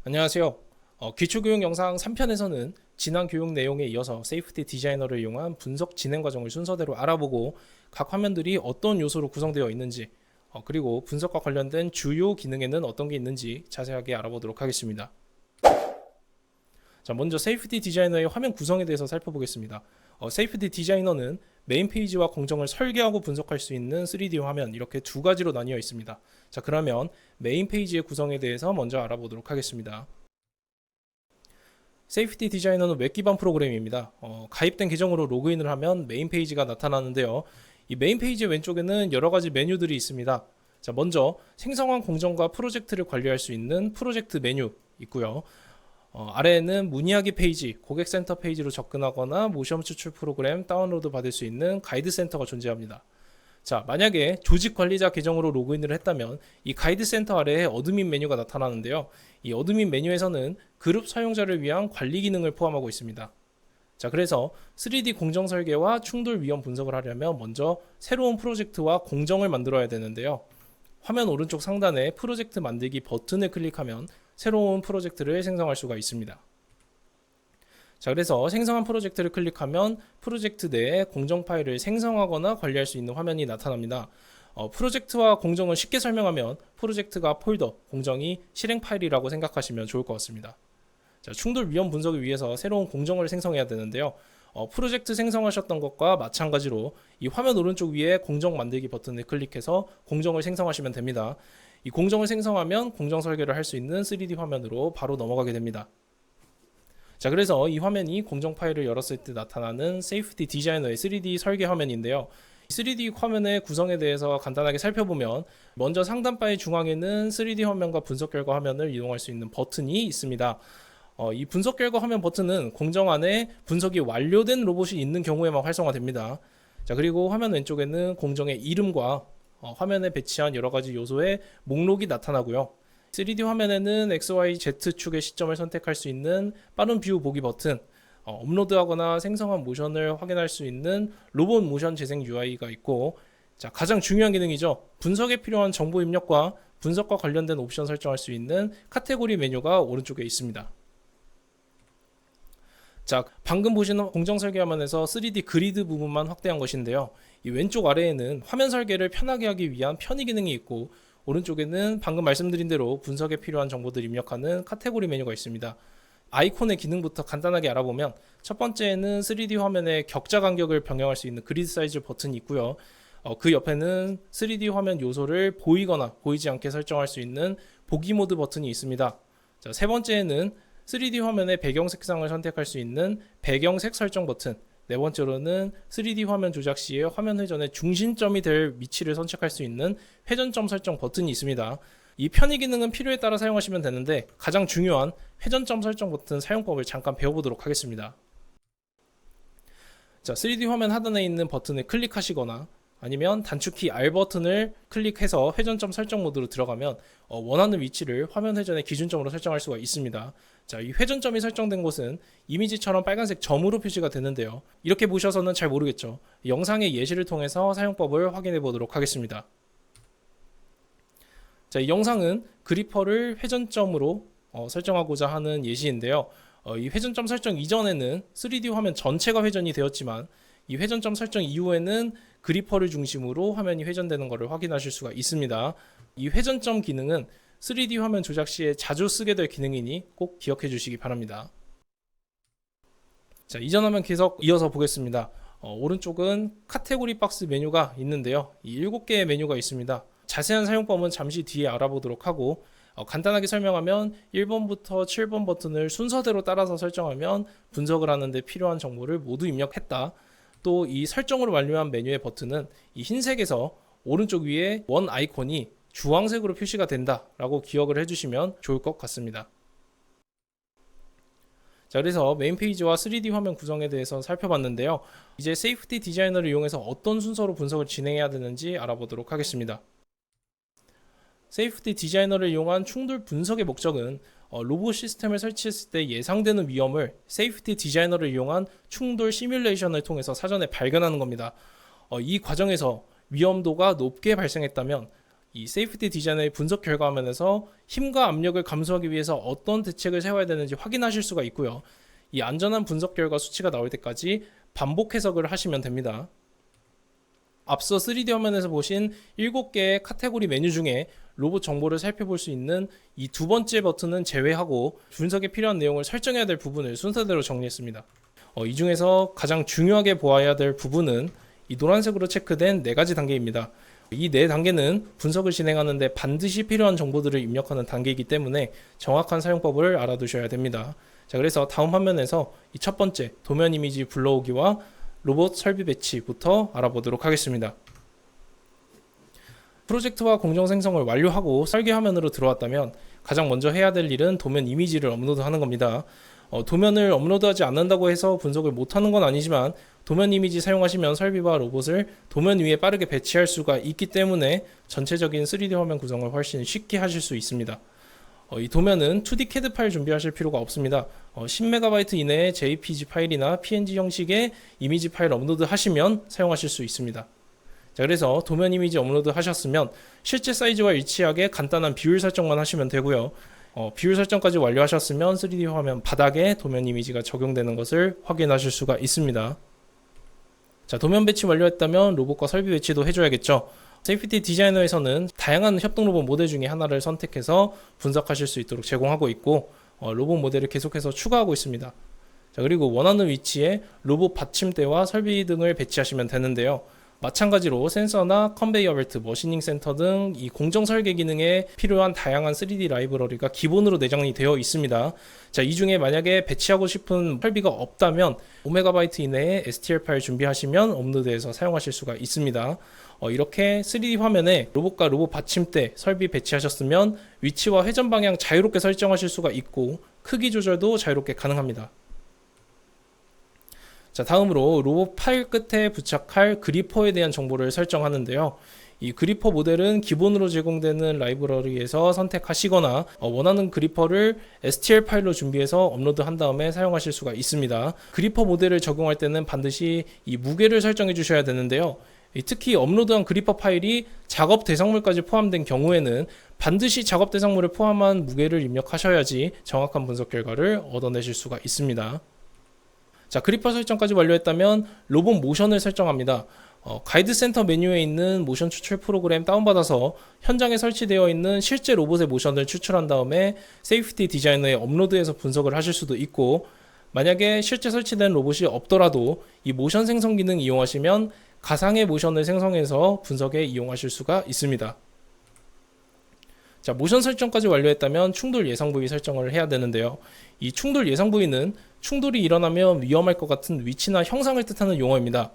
안녕하세요. 기초교육 영상 3편에서는 지난 교육 내용에 이어서 세이프티 디자이너를 이용한 분석 진행 과정을 순서대로 알아보고 각 화면들이 어떤 요소로 구성되어 있는지 그리고 분석과 관련된 주요 기능에는 어떤 게 있는지 자세하게 알아보도록 하겠습니다. 자, 먼저 세이프티 디자이너의 화면 구성에 대해서 살펴보겠습니다. 세이프티 디자이너는 메인 페이지와 공정을 설계하고 분석할 수 있는 3D 화면 이렇게 두 가지로 나뉘어 있습니다. 자, 그러면 메인 페이지의 구성에 대해서 먼저 알아보도록 하겠습니다. 세이프티 디자이너는 웹 기반 프로그램입니다. 가입된 계정으로 로그인을 하면 메인 페이지가 나타나는데요. 이 메인 페이지 왼쪽에는 여러 가지 메뉴들이 있습니다. 자, 먼저 생성한 공정과 프로젝트를 관리할 수 있는 프로젝트 메뉴 있고요. 아래에는 문의하기 페이지, 고객센터 페이지로 접근하거나 모션 추출 프로그램 다운로드 받을 수 있는 가이드 센터가 존재합니다. 자, 만약에 조직 관리자 계정으로 로그인을 했다면 이 가이드 센터 아래에 어드민 메뉴가 나타나는데요. 이 어드민 메뉴에서는 그룹 사용자를 위한 관리 기능을 포함하고 있습니다. 자, 그래서 3D 공정 설계와 충돌 위험 분석을 하려면 먼저 새로운 프로젝트와 공정을 만들어야 되는데요. 화면 오른쪽 상단에 프로젝트 만들기 버튼을 클릭하면 새로운 프로젝트를 생성할 수가 있습니다. 자, 그래서 생성한 프로젝트를 클릭하면 프로젝트 내에 공정 파일을 생성하거나 관리할 수 있는 화면이 나타납니다. 프로젝트와 공정을 쉽게 설명하면 프로젝트가 폴더, 공정이 실행 파일이라고 생각하시면 좋을 것 같습니다. 자, 충돌 위험 분석을 위해서 새로운 공정을 생성해야 되는데요. 프로젝트 생성하셨던 것과 마찬가지로 이 화면 오른쪽 위에 공정 만들기 버튼을 클릭해서 공정을 생성하시면 됩니다. 이 공정을 생성하면 공정 설계를 할 수 있는 3D 화면으로 바로 넘어가게 됩니다. 자, 그래서 이 화면이 공정 파일을 열었을 때 나타나는 세이프티 디자이너의 3D 설계 화면인데요. 3D 화면의 구성에 대해서 간단하게 살펴보면 먼저 상단 바의 중앙에는 3D 화면과 분석 결과 화면을 이동할 수 있는 버튼이 있습니다. 이 분석 결과 화면 버튼은 공정 안에 분석이 완료된 로봇이 있는 경우에만 활성화됩니다. 자, 그리고 화면 왼쪽에는 공정의 이름과 화면에 배치한 여러 가지 요소의 목록이 나타나고요. 3D 화면에는 XYZ축의 시점을 선택할 수 있는 빠른 뷰 보기 버튼, 업로드하거나 생성한 모션을 확인할 수 있는 로봇 모션 재생 UI가 있고, 자, 가장 중요한 기능이죠. 분석에 필요한 정보 입력과 분석과 관련된 옵션 설정할 수 있는 카테고리 메뉴가 오른쪽에 있습니다. 자, 방금 보시는 공정 설계 화면에서 3D 그리드 부분만 확대한 것인데요. 이 왼쪽 아래에는 화면 설계를 편하게 하기 위한 편의 기능이 있고, 오른쪽에는 방금 말씀드린 대로 분석에 필요한 정보들 입력하는 카테고리 메뉴가 있습니다. 아이콘의 기능부터 간단하게 알아보면 첫 번째에는 3D 화면의 격자 간격을 변경할 수 있는 그리드 사이즈 버튼이 있고요. 그 옆에는 3D 화면 요소를 보이거나 보이지 않게 설정할 수 있는 보기 모드 버튼이 있습니다. 자, 세 번째에는 3D 화면의 배경 색상을 선택할 수 있는 배경색 설정 버튼, 네 번째로는 3D 화면 조작 시에 화면 회전의 중심점이 될 위치를 선택할 수 있는 회전점 설정 버튼이 있습니다. 이 편의 기능은 필요에 따라 사용하시면 되는데 가장 중요한 회전점 설정 버튼 사용법을 잠깐 배워보도록 하겠습니다. 자, 3D 화면 하단에 있는 버튼을 클릭하시거나 아니면 단축키 R 버튼을 클릭해서 회전점 설정 모드로 들어가면 원하는 위치를 화면 회전의 기준점으로 설정할 수가 있습니다. 자, 이 회전점이 설정된 곳은 이미지처럼 빨간색 점으로 표시가 되는데요. 이렇게 보셔서는 잘 모르겠죠. 영상의 예시를 통해서 사용법을 확인해 보도록 하겠습니다. 자, 이 영상은 그리퍼를 회전점으로 설정하고자 하는 예시인데요. 이 회전점 설정 이전에는 3D 화면 전체가 회전이 되었지만 이 회전점 설정 이후에는 그리퍼를 중심으로 화면이 회전되는 것을 확인하실 수가 있습니다. 이 회전점 기능은 3D 화면 조작 시에 자주 쓰게 될 기능이니 꼭 기억해 주시기 바랍니다. 자, 이전 화면 계속 이어서 보겠습니다. 오른쪽은 카테고리 박스 메뉴가 있는데요. 이 7개의 메뉴가 있습니다. 자세한 사용법은 잠시 뒤에 알아보도록 하고 간단하게 설명하면 1번부터 7번 버튼을 순서대로 따라서 설정하면 분석을 하는데 필요한 정보를 모두 입력했다. 또 이 설정으로 완료한 메뉴의 버튼은 이 흰색에서 오른쪽 위에 원 아이콘이 주황색으로 표시가 된다라고 기억을 해주시면 좋을 것 같습니다. 자, 그래서 메인 페이지와 3D 화면 구성에 대해서 살펴봤는데요. 이제 세이프티 디자이너를 이용해서 어떤 순서로 분석을 진행해야 되는지 알아보도록 하겠습니다. 세이프티 디자이너를 이용한 충돌 분석의 목적은 로봇 시스템을 설치했을 때 예상되는 위험을 세이프티 디자이너를 이용한 충돌 시뮬레이션을 통해서 사전에 발견하는 겁니다. 이 과정에서 위험도가 높게 발생했다면 이 세이프티 디자이너의 분석 결과 화면에서 힘과 압력을 감소하기 위해서 어떤 대책을 세워야 되는지 확인하실 수가 있고요. 이 안전한 분석 결과 수치가 나올 때까지 반복 해석을 하시면 됩니다. 앞서 3D 화면에서 보신 7개의 카테고리 메뉴 중에 로봇 정보를 살펴볼 수 있는 이 두 번째 버튼은 제외하고 분석에 필요한 내용을 설정해야 될 부분을 순서대로 정리했습니다. 이 중에서 가장 중요하게 보아야 될 부분은 이 노란색으로 체크된 4가지 단계입니다. 이 4단계는 분석을 진행하는데 반드시 필요한 정보들을 입력하는 단계이기 때문에 정확한 사용법을 알아두셔야 됩니다. 자, 그래서 다음 화면에서 이 첫 번째 도면 이미지 불러오기와 로봇 설비 배치부터 알아보도록 하겠습니다. 프로젝트와 공정 생성을 완료하고 설계 화면으로 들어왔다면 가장 먼저 해야 될 일은 도면 이미지를 업로드하는 겁니다. 도면을 업로드하지 않는다고 해서 분석을 못하는 건 아니지만 도면 이미지 사용하시면 설비와 로봇을 도면 위에 빠르게 배치할 수가 있기 때문에 전체적인 3D 화면 구성을 훨씬 쉽게 하실 수 있습니다. 이 도면은 2D CAD 파일 준비하실 필요가 없습니다. 10MB 이내의 JPG 파일이나 PNG 형식의 이미지 파일 업로드 하시면 사용하실 수 있습니다. 자, 그래서 도면 이미지 업로드 하셨으면 실제 사이즈와 일치하게 간단한 비율 설정만 하시면 되고요. 비율 설정까지 완료하셨으면 3D 화면 바닥에 도면 이미지가 적용되는 것을 확인하실 수가 있습니다. 자, 도면 배치 완료했다면 로봇과 설비 배치도 해줘야겠죠. 세이프티 디자이너에서는 다양한 협동 로봇 모델 중에 하나를 선택해서 분석하실 수 있도록 제공하고 있고 로봇 모델을 계속해서 추가하고 있습니다. 자, 그리고 원하는 위치에 로봇 받침대와 설비 등을 배치하시면 되는데요. 마찬가지로 센서나 컨베이어 벨트, 머시닝 센터 등 이 공정 설계 기능에 필요한 다양한 3D 라이브러리가 기본으로 내장이 되어 있습니다. 자, 이 중에 만약에 배치하고 싶은 설비가 없다면 5MB 이내의 STL 파일 준비하시면 업로드해서 사용하실 수가 있습니다. 이렇게 3D 화면에 로봇과 로봇 받침대, 설비 배치하셨으면 위치와 회전 방향 자유롭게 설정하실 수가 있고 크기 조절도 자유롭게 가능합니다. 자, 다음으로 로봇 파일 끝에 부착할 그리퍼에 대한 정보를 설정하는데요. 이 그리퍼 모델은 기본으로 제공되는 라이브러리에서 선택하시거나 원하는 그리퍼를 STL 파일로 준비해서 업로드한 다음에 사용하실 수가 있습니다. 그리퍼 모델을 적용할 때는 반드시 이 무게를 설정해 주셔야 되는데요. 특히 업로드한 그리퍼 파일이 작업 대상물까지 포함된 경우에는 반드시 작업 대상물을 포함한 무게를 입력하셔야지 정확한 분석 결과를 얻어내실 수가 있습니다. 자, 그리퍼 설정까지 완료했다면 로봇 모션을 설정합니다. 가이드 센터 메뉴에 있는 모션 추출 프로그램 다운받아서 현장에 설치되어 있는 실제 로봇의 모션을 추출한 다음에 세이프티 디자이너에 업로드해서 분석을 하실 수도 있고, 만약에 실제 설치된 로봇이 없더라도 이 모션 생성 기능 이용하시면 가상의 모션을 생성해서 분석에 이용하실 수가 있습니다. 자, 모션 설정까지 완료했다면 충돌 예상 부위 설정을 해야 되는데요. 이 충돌 예상 부위는 충돌이 일어나면 위험할 것 같은 위치나 형상을 뜻하는 용어입니다.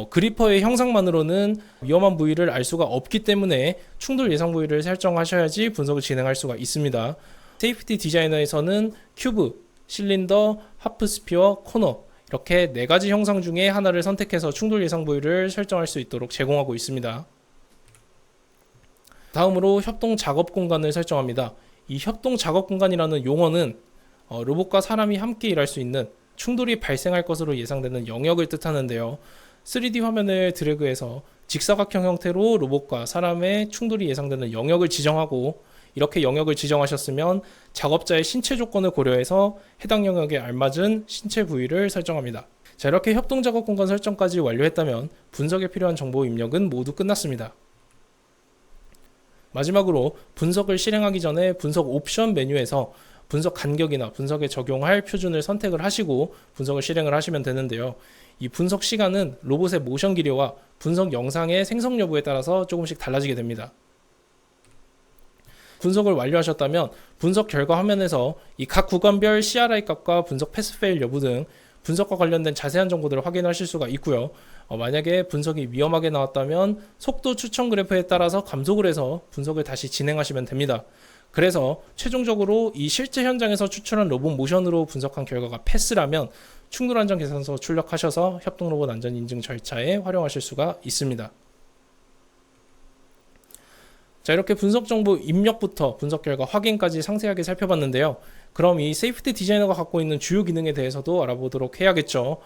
그리퍼의 형상만으로는 위험한 부위를 알 수가 없기 때문에 충돌 예상 부위를 설정하셔야지 분석을 진행할 수가 있습니다. 세이프티 디자이너에서는 큐브, 실린더, 하프 스피어, 코너 이렇게 4가지 형상 중에 하나를 선택해서 충돌 예상 부위를 설정할 수 있도록 제공하고 있습니다. 다음으로 협동 작업 공간을 설정합니다. 이 협동 작업 공간이라는 용어는 로봇과 사람이 함께 일할 수 있는 충돌이 발생할 것으로 예상되는 영역을 뜻하는데요. 3D 화면을 드래그해서 직사각형 형태로 로봇과 사람의 충돌이 예상되는 영역을 지정하고, 이렇게 영역을 지정하셨으면 작업자의 신체 조건을 고려해서 해당 영역에 알맞은 신체 부위를 설정합니다. 자, 이렇게 협동 작업 공간 설정까지 완료했다면 분석에 필요한 정보 입력은 모두 끝났습니다. 마지막으로 분석을 실행하기 전에 분석 옵션 메뉴에서 분석 간격이나 분석에 적용할 표준을 선택을 하시고 분석을 실행을 하시면 되는데요. 이 분석 시간은 로봇의 모션 기료와 분석 영상의 생성 여부에 따라서 조금씩 달라지게 됩니다. 분석을 완료하셨다면 분석 결과 화면에서 이 각 구간별 CRI 값과 분석 패스 페일 여부 등 분석과 관련된 자세한 정보들을 확인하실 수가 있고요. 만약에 분석이 위험하게 나왔다면 속도 추천 그래프에 따라서 감속을 해서 분석을 다시 진행하시면 됩니다. 그래서 최종적으로 이 실제 현장에서 추출한 로봇 모션으로 분석한 결과가 패스라면 충돌 안전 계산서 출력하셔서 협동 로봇 안전 인증 절차에 활용하실 수가 있습니다. 자, 이렇게 분석 정보 입력부터 분석 결과 확인까지 상세하게 살펴봤는데요. 그럼 이 세이프티 디자이너가 갖고 있는 주요 기능에 대해서도 알아보도록 해야겠죠.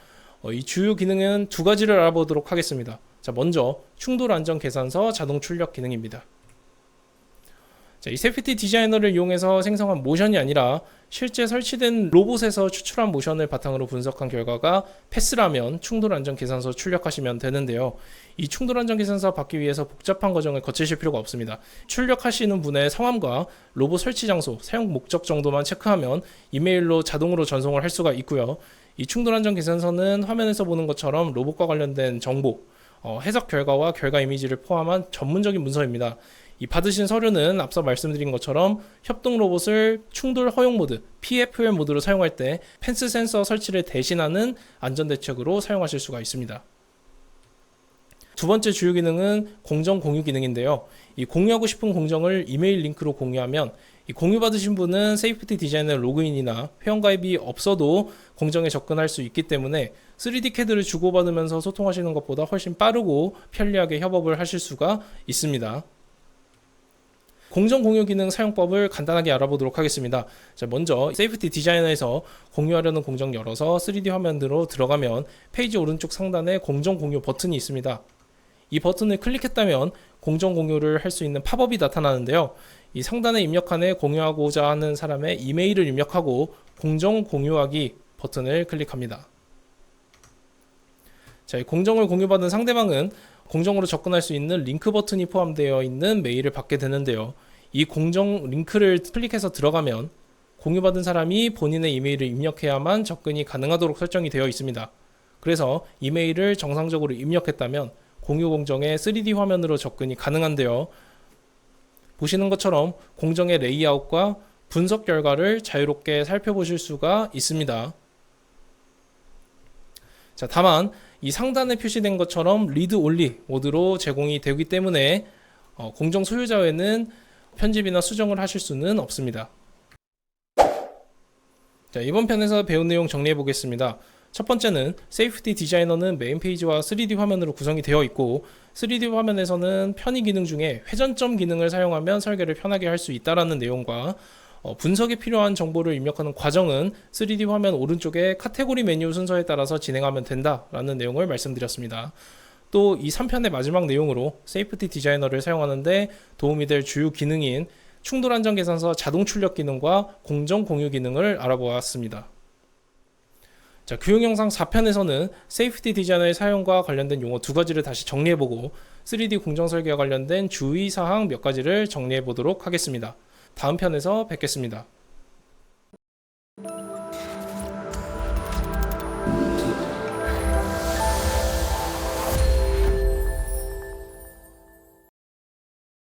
이 주요 기능은 2가지를 알아보도록 하겠습니다. 자, 먼저 충돌 안전 계산서 자동 출력 기능입니다. 자, 이 세이프티 디자이너를 이용해서 생성한 모션이 아니라 실제 설치된 로봇에서 추출한 모션을 바탕으로 분석한 결과가 패스라면 충돌안전계산서 출력하시면 되는데요. 이 충돌안전계산서 받기 위해서 복잡한 과정을 거치실 필요가 없습니다. 출력하시는 분의 성함과 로봇 설치 장소, 사용 목적 정도만 체크하면 이메일로 자동으로 전송을 할 수가 있고요. 이 충돌안전계산서는 화면에서 보는 것처럼 로봇과 관련된 정보, 해석 결과와 결과 이미지를 포함한 전문적인 문서입니다. 이 받으신 서류는 앞서 말씀드린 것처럼 협동 로봇을 충돌 허용 모드 PFL 모드로 사용할 때 펜스 센서 설치를 대신하는 안전대책으로 사용하실 수가 있습니다. 두 번째 주요 기능은 공정 공유 기능인데요. 이 공유하고 싶은 공정을 이메일 링크로 공유하면 이 공유받으신 분은 세이프티 디자이너 로그인이나 회원가입이 없어도 공정에 접근할 수 있기 때문에 3D CAD를 주고받으면서 소통하시는 것보다 훨씬 빠르고 편리하게 협업을 하실 수가 있습니다. 공정 공유 기능 사용법을 간단하게 알아보도록 하겠습니다. 자, 먼저 세이프티 디자이너에서 공유하려는 공정 열어서 3D 화면으로 들어가면 페이지 오른쪽 상단에 공정 공유 버튼이 있습니다. 이 버튼을 클릭했다면 공정 공유를 할 수 있는 팝업이 나타나는데요. 이 상단에 입력칸에 공유하고자 하는 사람의 이메일을 입력하고 공정 공유하기 버튼을 클릭합니다. 자, 이 공정을 공유받은 상대방은 공정으로 접근할 수 있는 링크 버튼이 포함되어 있는 메일을 받게 되는데요. 이 공정 링크를 클릭해서 들어가면 공유받은 사람이 본인의 이메일을 입력해야만 접근이 가능하도록 설정이 되어 있습니다. 그래서 이메일을 정상적으로 입력했다면 공유 공정의 3D 화면으로 접근이 가능한데요. 보시는 것처럼 공정의 레이아웃과 분석 결과를 자유롭게 살펴보실 수가 있습니다. 자, 다만 이 상단에 표시된 것처럼 리드 올리 모드로 제공이 되기 때문에 공정 소유자 외에는 편집이나 수정을 하실 수는 없습니다. 자, 이번 편에서 배운 내용 정리해 보겠습니다. 첫 번째는 세이프티 디자이너는 메인 페이지와 3D 화면으로 구성이 되어 있고 3D 화면에서는 편의 기능 중에 회전점 기능을 사용하면 설계를 편하게 할 수 있다는 내용과 분석에 필요한 정보를 입력하는 과정은 3D 화면 오른쪽에 카테고리 메뉴 순서에 따라서 진행하면 된다라는 내용을 말씀드렸습니다. 또 이 3편의 마지막 내용으로 세이프티 디자이너를 사용하는데 도움이 될 주요 기능인 충돌안전계산서 자동 출력 기능과 공정 공유 기능을 알아보았습니다. 자, 교육 영상 4편에서는 세이프티 디자이너의 사용과 관련된 용어 두 가지를 다시 정리해보고 3D 공정 설계와 관련된 주의사항 몇 가지를 정리해보도록 하겠습니다. 다음 편에서 뵙겠습니다.